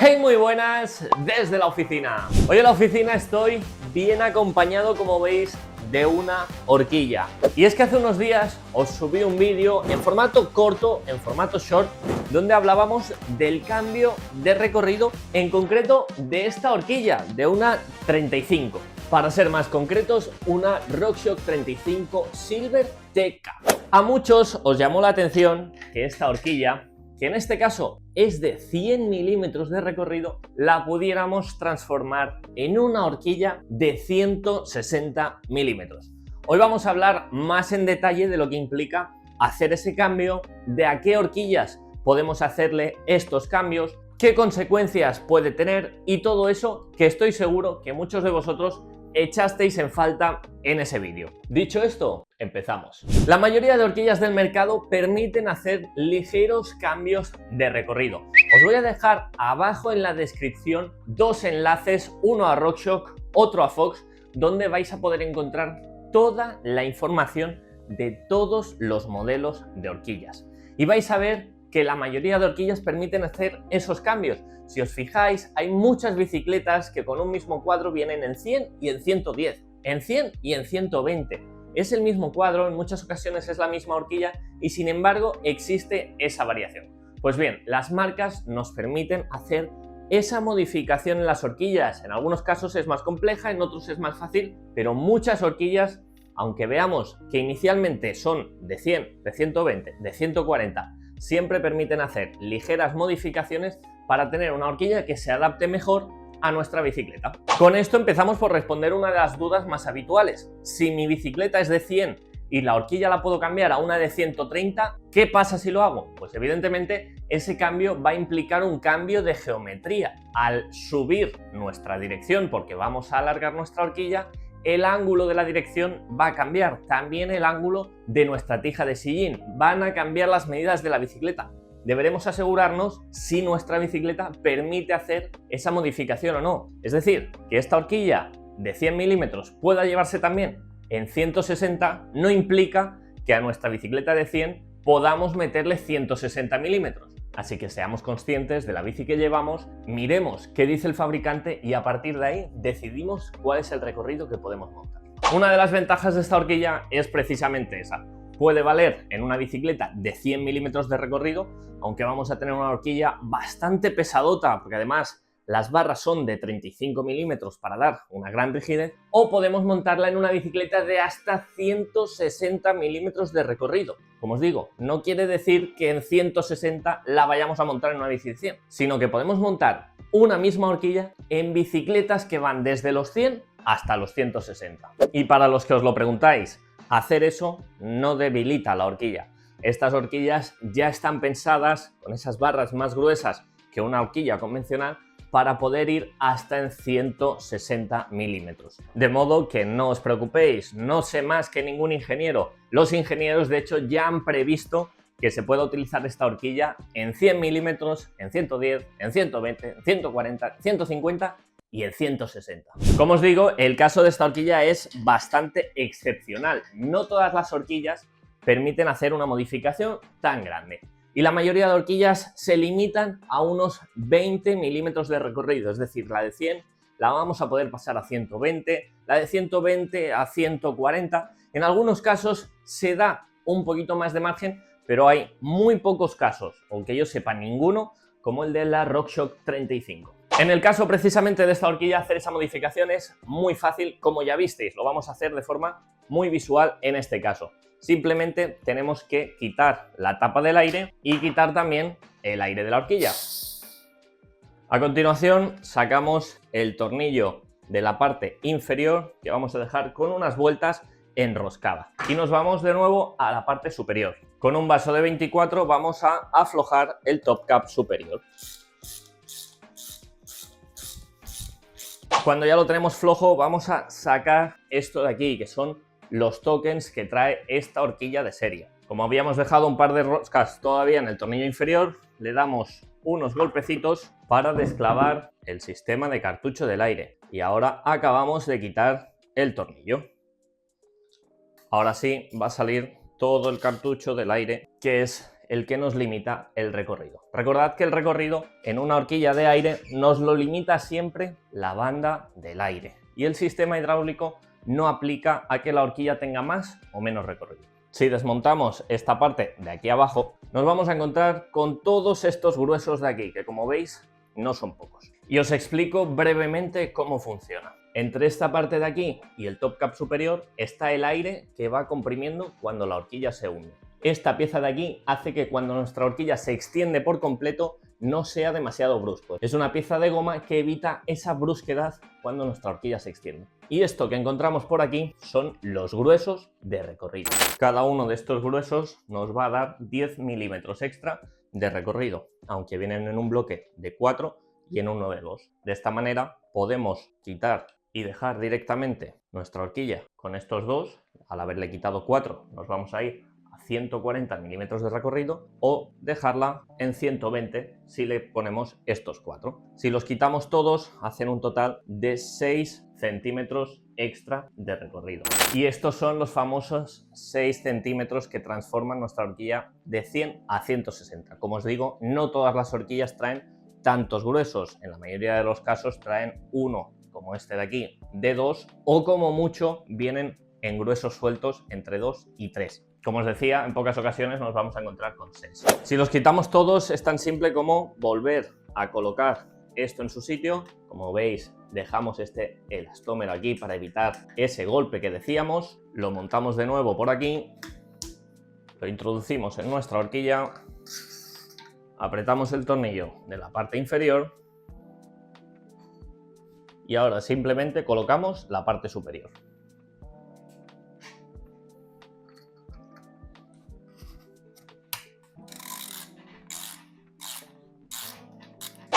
Hey, muy buenas desde la oficina. Hoy en la oficina estoy bien acompañado, como veis, de una horquilla. Y es que hace unos días os subí un vídeo en formato corto, en formato short, donde hablábamos del cambio de recorrido, en concreto de esta horquilla, de una 35. Para ser más concretos, una RockShox 35 Silver TK. A muchos os llamó la atención que esta horquilla, que en este caso es de 100 milímetros de recorrido, la pudiéramos transformar en una horquilla de 160 milímetros. Hoy vamos a hablar más en detalle de lo que implica hacer ese cambio, de a qué horquillas podemos hacerle estos cambios, qué consecuencias puede tener y todo eso que estoy seguro que muchos de vosotros echasteis en falta en ese vídeo. Dicho esto, empezamos. La mayoría de horquillas del mercado permiten hacer ligeros cambios de recorrido. Os voy a dejar abajo en la descripción dos enlaces, uno a RockShox, otro a Fox, donde vais a poder encontrar toda la información de todos los modelos de horquillas. Y vais a ver que la mayoría de horquillas permiten hacer esos cambios. Si os fijáis, hay muchas bicicletas que con un mismo cuadro vienen en 100 y en 110, en 100 y en 120. Es el mismo cuadro, en muchas ocasiones es la misma horquilla y sin embargo existe esa variación. Pues bien, las marcas nos permiten hacer esa modificación en las horquillas. En algunos casos es más compleja, en otros es más fácil, pero muchas horquillas, aunque veamos que inicialmente son de 100, de 120, de 140, siempre permiten hacer ligeras modificaciones para tener una horquilla que se adapte mejor a nuestra bicicleta. Con esto empezamos por responder una de las dudas más habituales. Si mi bicicleta es de 100 y la horquilla la puedo cambiar a una de 130, ¿qué pasa si lo hago? Pues evidentemente ese cambio va a implicar un cambio de geometría. Al subir nuestra dirección, porque vamos a alargar nuestra horquilla, el ángulo de la dirección va a cambiar, también el ángulo de nuestra tija de sillín, van a cambiar las medidas de la bicicleta. Deberemos asegurarnos si nuestra bicicleta permite hacer esa modificación o no. Es decir, que esta horquilla de 100 milímetros pueda llevarse también en 160 no implica que a nuestra bicicleta de 100 podamos meterle 160 milímetros. Así que seamos conscientes de la bici que llevamos, miremos qué dice el fabricante y a partir de ahí decidimos cuál es el recorrido que podemos montar. Una de las ventajas de esta horquilla es precisamente esa. Puede valer en una bicicleta de 100 milímetros de recorrido, aunque vamos a tener una horquilla bastante pesadota, porque además las barras son de 35 milímetros para dar una gran rigidez, o podemos montarla en una bicicleta de hasta 160 milímetros de recorrido. Como os digo, no quiere decir que en 160 la vayamos a montar en una bici de 100, sino que podemos montar una misma horquilla en bicicletas que van desde los 100 hasta los 160. Y para los que os lo preguntáis, hacer eso no debilita la horquilla. Estas horquillas ya están pensadas con esas barras más gruesas que una horquilla convencional para poder ir hasta en 160 milímetros. De modo que no os preocupéis, no sé más que ningún ingeniero. Los ingenieros de hecho ya han previsto que se pueda utilizar esta horquilla en 100 milímetros, en 110, en 120, en 140, 150 y en 160. Como os digo, el caso de esta horquilla es bastante excepcional. No todas las horquillas permiten hacer una modificación tan grande. Y la mayoría de horquillas se limitan a unos 20 milímetros de recorrido, es decir, la de 100 la vamos a poder pasar a 120, la de 120 a 140. En algunos casos se da un poquito más de margen, pero hay muy pocos casos, aunque yo sepa ninguno, como el de la RockShox 35. En el caso precisamente de esta horquilla, hacer esa modificación es muy fácil, como ya visteis, lo vamos a hacer de forma muy visual en este caso. Simplemente tenemos que quitar la tapa del aire y quitar también el aire de la horquilla. A continuación sacamos el tornillo de la parte inferior que vamos a dejar con unas vueltas enroscadas y nos vamos de nuevo a la parte superior. Con un vaso de 24 vamos a aflojar el top cap superior. Cuando ya lo tenemos flojo vamos a sacar esto de aquí, que son los tokens que trae esta horquilla de serie. Como habíamos dejado un par de roscas todavía en el tornillo inferior, le damos unos golpecitos para desclavar el sistema de cartucho del aire. Y ahora acabamos de quitar el tornillo. Ahora sí va a salir todo el cartucho del aire, que es el que nos limita el recorrido. Recordad que el recorrido en una horquilla de aire nos lo limita siempre la banda del aire y el sistema hidráulico no aplica a que la horquilla tenga más o menos recorrido. Si desmontamos esta parte de aquí abajo, nos vamos a encontrar con todos estos gruesos de aquí, que como veis no son pocos. Y os explico brevemente cómo funciona. Entre esta parte de aquí y el top cap superior está el aire que va comprimiendo cuando la horquilla se hunde. Esta pieza de aquí hace que cuando nuestra horquilla se extiende por completo no sea demasiado brusco. Es una pieza de goma que evita esa brusquedad cuando nuestra horquilla se extiende. Y esto que encontramos por aquí son los gruesos de recorrido. Cada uno de estos gruesos nos va a dar 10 milímetros extra de recorrido, aunque vienen en un bloque de 4 y en uno de 2. De esta manera podemos quitar y dejar directamente nuestra horquilla con estos dos. Al haberle quitado 4 nos vamos a ir a 140 milímetros de recorrido, o dejarla en 120 si le ponemos estos 4. Si los quitamos todos hacen un total de 6 centímetros extra de recorrido. Y estos son los famosos 6 centímetros que transforman nuestra horquilla de 100 a 160. Como os digo, no todas las horquillas traen tantos gruesos. En la mayoría de los casos traen uno, como este de aquí, de 2, o como mucho vienen en gruesos sueltos entre 2 y 3. Como os decía, en pocas ocasiones nos vamos a encontrar con 6. Si los quitamos todos es tan simple como volver a colocar esto en su sitio. Como veis, dejamos este elastómero aquí para evitar ese golpe que decíamos. Lo montamos de nuevo por aquí, lo introducimos en nuestra horquilla, apretamos el tornillo de la parte inferior y ahora simplemente colocamos la parte superior.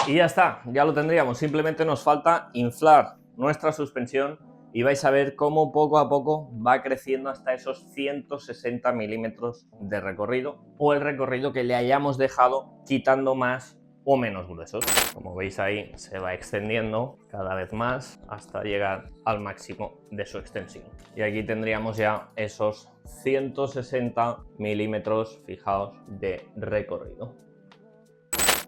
Y ya está, ya lo tendríamos. Simplemente nos falta inflar nuestra suspensión y vais a ver cómo poco a poco va creciendo hasta esos 160 milímetros de recorrido, o el recorrido que le hayamos dejado quitando más o menos gruesos. Como veis ahí se va extendiendo cada vez más hasta llegar al máximo de su extensión. Y aquí tendríamos ya esos 160 milímetros, fijaos, de recorrido.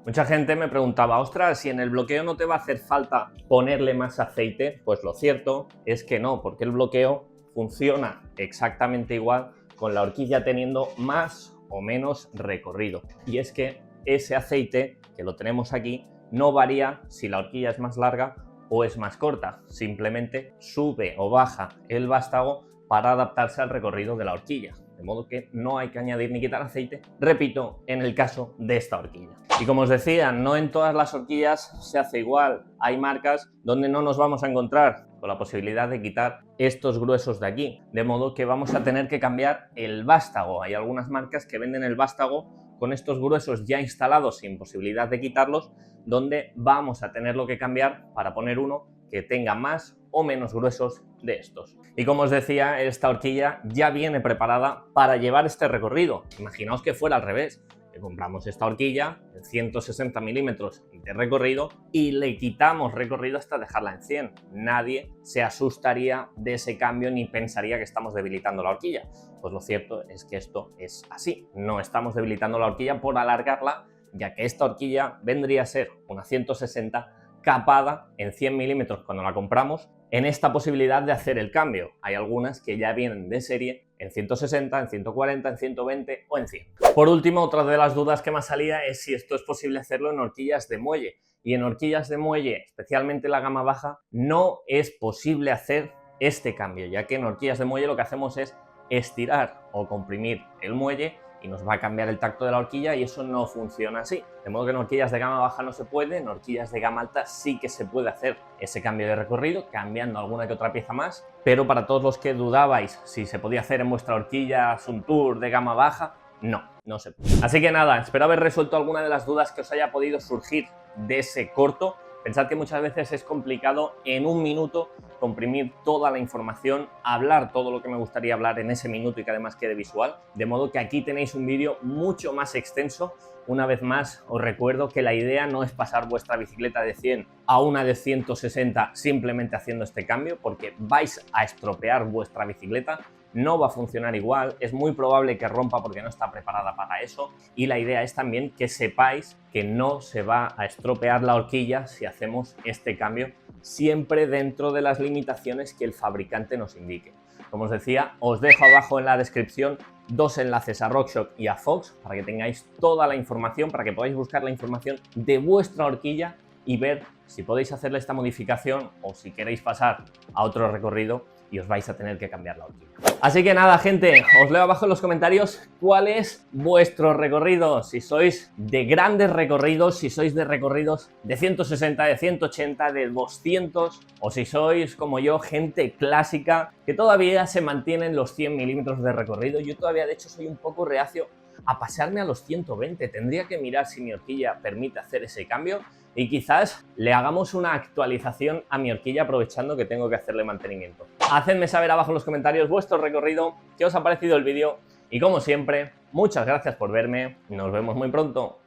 Mucha gente me preguntaba, ostras, si en el bloqueo no te va a hacer falta ponerle más aceite. Pues lo cierto es que no, porque el bloqueo funciona exactamente igual con la horquilla teniendo más o menos recorrido. Y es que ese aceite que lo tenemos aquí no varía si la horquilla es más larga o es más corta. Simplemente sube o baja el vástago para adaptarse al recorrido de la horquilla. De modo que no hay que añadir ni quitar aceite, repito, en el caso de esta horquilla. Y como os decía, no en todas las horquillas se hace igual. Hay marcas donde no nos vamos a encontrar con la posibilidad de quitar estos gruesos de aquí, de modo que vamos a tener que cambiar el vástago. Hay algunas marcas que venden el vástago con estos gruesos ya instalados sin posibilidad de quitarlos, donde vamos a tenerlo que cambiar para poner uno que tenga más o menos gruesos de estos. Y como os decía, esta horquilla ya viene preparada para llevar este recorrido. Imaginaos que fuera al revés, que compramos esta horquilla en 160 milímetros de recorrido y le quitamos recorrido hasta dejarla en 100. Nadie se asustaría de ese cambio ni pensaría que estamos debilitando la horquilla. Pues lo cierto es que esto es así. No estamos debilitando la horquilla por alargarla, ya que esta horquilla vendría a ser una 160 capada en 100 milímetros cuando la compramos, en esta posibilidad de hacer el cambio. Hay algunas que ya vienen de serie en 160, en 140, en 120 o en 100. Por último, otra de las dudas que me salía es si esto es posible hacerlo en horquillas de muelle. Y en horquillas de muelle, especialmente la gama baja, no es posible hacer este cambio, ya que en horquillas de muelle lo que hacemos es estirar o comprimir el muelle y nos va a cambiar el tacto de la horquilla, y eso no funciona así. De modo que en horquillas de gama baja no se puede, en horquillas de gama alta sí que se puede hacer ese cambio de recorrido, cambiando alguna que otra pieza más, pero para todos los que dudabais si se podía hacer en vuestra horquilla Suntour de gama baja, no se puede. Así que nada, espero haber resuelto alguna de las dudas que os haya podido surgir de ese corto. Pensad que muchas veces es complicado en un minuto comprimir toda la información, hablar todo lo que me gustaría hablar en ese minuto y que además quede visual, de modo que aquí tenéis un vídeo mucho más extenso. Una vez más os recuerdo que la idea no es pasar vuestra bicicleta de 100 a una de 160 simplemente haciendo este cambio, porque vais a estropear vuestra bicicleta. no va a funcionar igual, es muy probable que rompa porque no está preparada para eso, y la idea es también que sepáis que no se va a estropear la horquilla si hacemos este cambio, siempre dentro de las limitaciones que el fabricante nos indique. Como os decía, os dejo abajo en la descripción 2 enlaces a RockShox y a Fox para que tengáis toda la información, para que podáis buscar la información de vuestra horquilla y ver si podéis hacerle esta modificación o si queréis pasar a otro recorrido y os vais a tener que cambiar la horquilla. Así que nada, gente, os leo abajo en los comentarios cuál es vuestro recorrido, si sois de grandes recorridos, si sois de recorridos de 160, de 180, de 200, o si sois como yo, gente clásica que todavía se mantiene en los 100 milímetros de recorrido. Yo todavía, de hecho, soy un poco reacio a pasarme a los 120. Tendría que mirar si mi horquilla permite hacer ese cambio y quizás le hagamos una actualización a mi horquilla aprovechando que tengo que hacerle mantenimiento. Hacedme saber abajo en los comentarios vuestro recorrido, qué os ha parecido el vídeo y como siempre, muchas gracias por verme. Nos vemos muy pronto.